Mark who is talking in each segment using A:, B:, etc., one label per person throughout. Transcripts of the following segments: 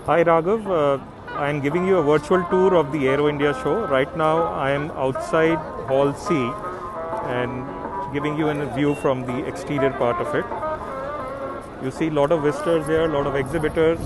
A: Hi Raghav, I am giving you a virtual tour of the Aero India show. Right now I am outside Hall C and giving you a view from the exterior part of it. You see a lot of visitors here, a lot of exhibitors.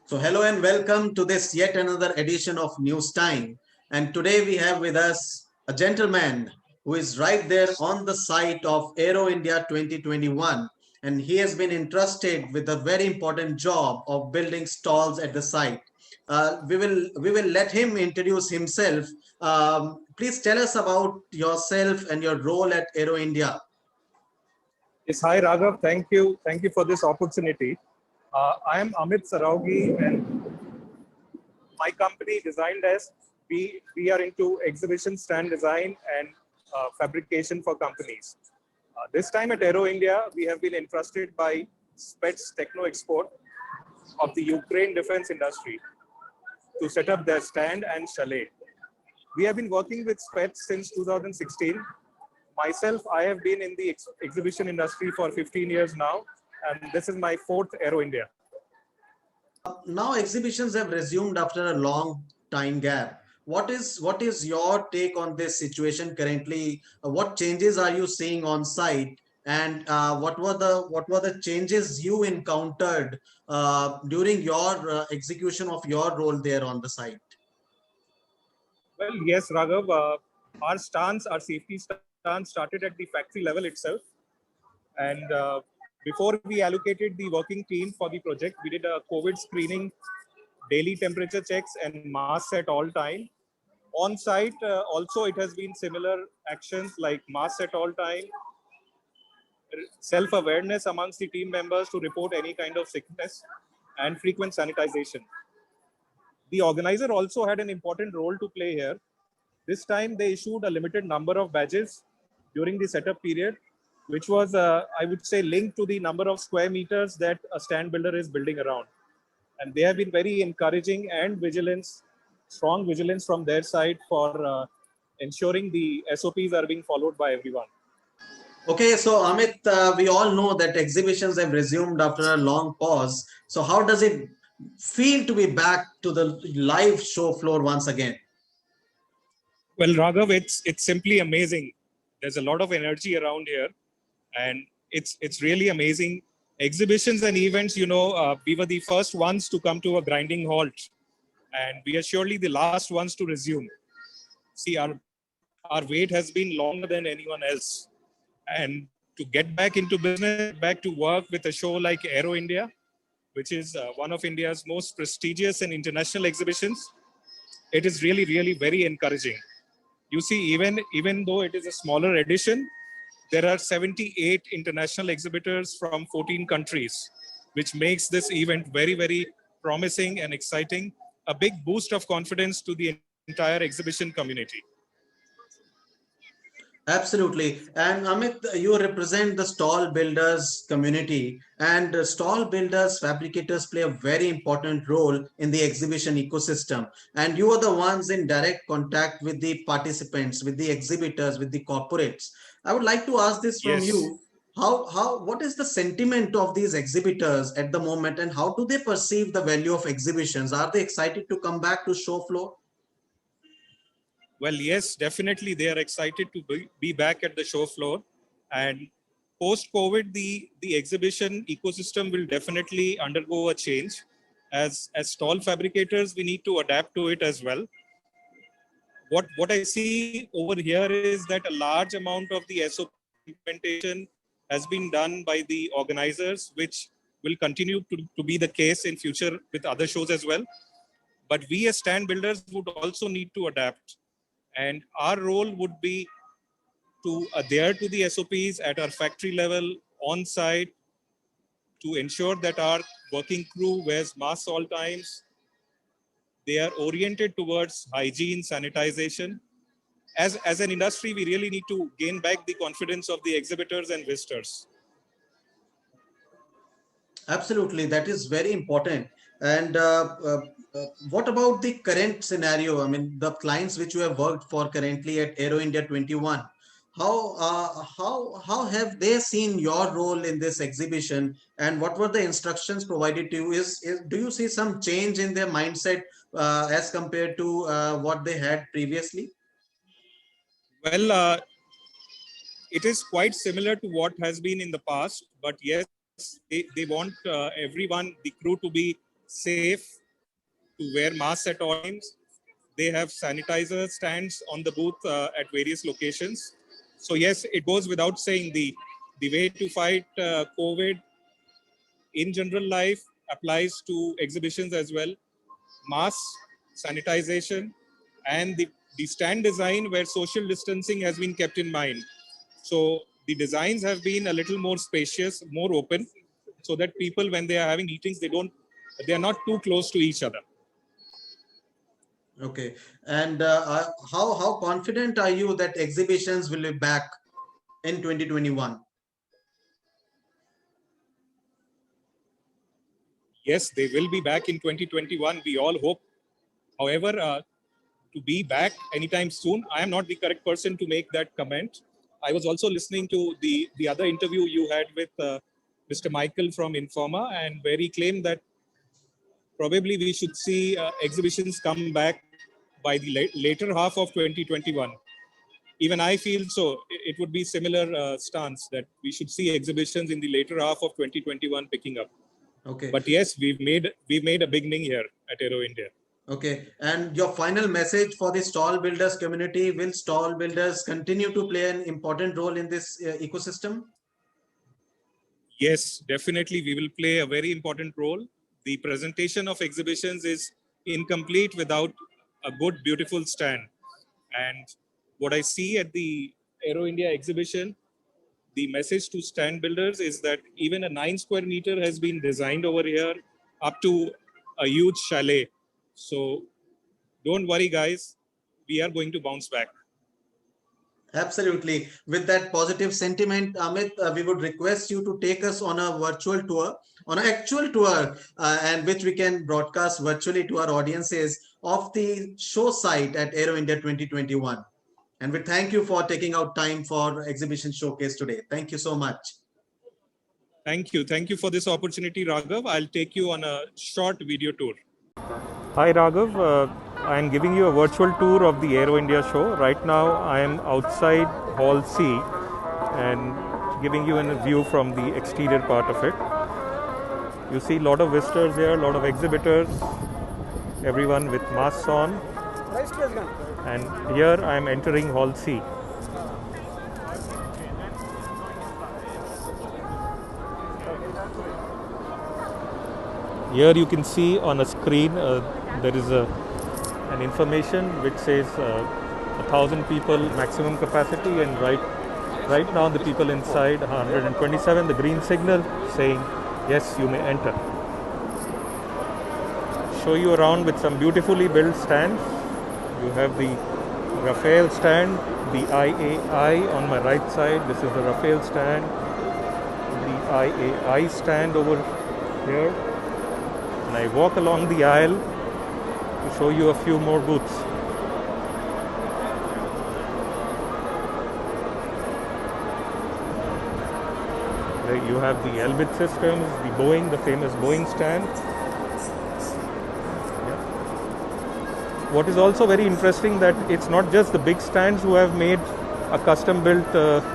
B: So, hello and welcome to this yet another edition of News Time. And today we have with us a gentleman who is right there on the site of Aero India 2021. And he has been entrusted with a very important job of building stalls at the site. We will let him introduce himself. Please tell us about yourself and your role at Aero India.
A: Yes, hi Raghav, thank you. Thank you for this opportunity. I am Amit Saraugi and my company Designed Desk, we are into exhibition stand design and fabrication for companies. This time at Aero India, we have been entrusted by Spets Techno Export of the Ukraine defense industry to set up their stand and chalet. We have been working with Spets since 2016. Myself, I have been in the exhibition industry for 15 years now, and this is my fourth Aero India.
B: Now exhibitions have resumed after a long time gap. What is your take on this situation currently? What changes are you seeing on site, and what were the changes you encountered during your execution of your role there on the site?
A: Well, yes, Raghav, our safety stance started at the factory level itself. And before we allocated the working team for the project, we did a COVID screening, daily temperature checks, and masks at all time. On site, also it has been similar actions like masks at all time, self-awareness amongst the team members to report any kind of sickness, and frequent sanitization. The organizer also had an important role to play here. This time they issued a limited number of badges during the setup period, which was, I would say, linked to the number of square meters that a stand builder is building around. And they have been very encouraging and strong vigilance from their side for ensuring the SOPs are being followed by everyone.
B: Okay, so Amit, we all know that exhibitions have resumed after a long pause. So how does it feel to be back to the live show floor once again?
A: Well, Raghav, it's simply amazing. There's a lot of energy around here, and it's really amazing. Exhibitions and events, we were the first ones to come to a grinding halt, and we are surely the last ones to resume. See, our wait has been longer than anyone else, and to get back into business, back to work with a show like Aero India, which is one of India's most prestigious and international exhibitions, it is really, really very encouraging. You see, even though it is a smaller edition, there are 78 international exhibitors from 14 countries, which makes this event very, very promising and exciting, a big boost of confidence to the entire exhibition community.
B: Absolutely. And Amit, you represent the stall builders community, and stall builders, fabricators play a very important role in the exhibition ecosystem. And you are the ones in direct contact with the participants, with the exhibitors, with the corporates. I would like to ask this from
A: Yes.
B: you. What is the sentiment of these exhibitors at the moment, and how do they perceive the value of exhibitions? Are they excited to come back to show floor?
A: Well, yes, definitely. They are excited to be back at the show floor. And post-COVID, the exhibition ecosystem will definitely undergo a change. As stall fabricators, we need to adapt to it as well. What I see over here is that a large amount of the SOP implementation has been done by the organizers, which will continue to be the case in future with other shows as well. But we as stand builders would also need to adapt. And our role would be to adhere to the SOPs at our factory level, on site, to ensure that our working crew wears masks all times. They are oriented towards hygiene, sanitization. As an industry, we really need to gain back the confidence of the exhibitors and visitors.
B: Absolutely, that is very important. And what about the current scenario? I mean, the clients which you have worked for currently at Aero India 21, how have they seen your role in this exhibition, and what were the instructions provided to you? Do you see some change in their mindset as compared to what they had previously?
A: Well, it is quite similar to what has been in the past, but yes, they want everyone, the crew, to be safe, to wear masks at all times. They have sanitizer stands on the booth at various locations. So yes, it goes without saying, the way to fight COVID in general life applies to exhibitions as well. Masks, sanitization, and the stand design where social distancing has been kept in mind. So the designs have been a little more spacious, more open, so that people, when they are having meetings, they are not too close to each other.
B: Okay. And how confident are you that exhibitions will be back in 2021?
A: Yes, they will be back in 2021. We all hope. However, to be back anytime soon, I am not the correct person to make that comment. I was also listening to the other interview you had with Mr. Michael from Informa, and where he claimed that probably we should see exhibitions come back by the later half of 2021. Even I feel so. It would be similar stance that we should see exhibitions in the later half of 2021 picking up.
B: Okay.
A: But yes, we've made a beginning here at Aero India.
B: Okay. And your final message for the stall builders community, will stall builders continue to play an important role in this ecosystem?
A: Yes, definitely we will play a very important role. The presentation of exhibitions is incomplete without a good, beautiful stand. And what I see at the Aero India exhibition, the message to stand builders is that even a 9 square meter has been designed over here up to a huge chalet. So don't worry, guys. We are going to bounce back.
B: Absolutely. With that positive sentiment, Amit, we would request you to take us on a virtual tour, on an actual tour, and which we can broadcast virtually to our audiences of the show site at Aero India 2021. And we thank you for taking out time for exhibition showcase today. Thank you so much.
A: Thank you. Thank you for this opportunity, Raghav. I'll take you on a short video tour.
C: Hi Raghav, I am giving you a virtual tour of the Aero India show. Right now I am outside Hall C and giving you a view from the exterior part of it. You see a lot of visitors here, a lot of exhibitors, everyone with masks on. And here I am entering Hall C. Here you can see on a screen there is an information which says 1,000 people maximum capacity, and right now the people inside 127, the green signal saying yes, you may enter. Show you around with some beautifully built stands. You have the Rafael stand, the IAI on my right side. This is the Rafael stand, the IAI stand over here. And I walk along the aisle to show you a few more booths. There you have the Elbit systems, the Boeing, the famous Boeing stand. Yeah. What is also very interesting that it's not just the big stands who have made a custom built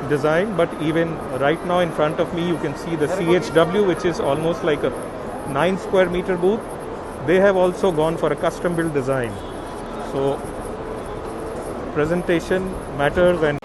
C: design, but even right now in front of me you can see the CHW, which is almost like a 9 square meter booth. They have also gone for a custom built design. So presentation matters, and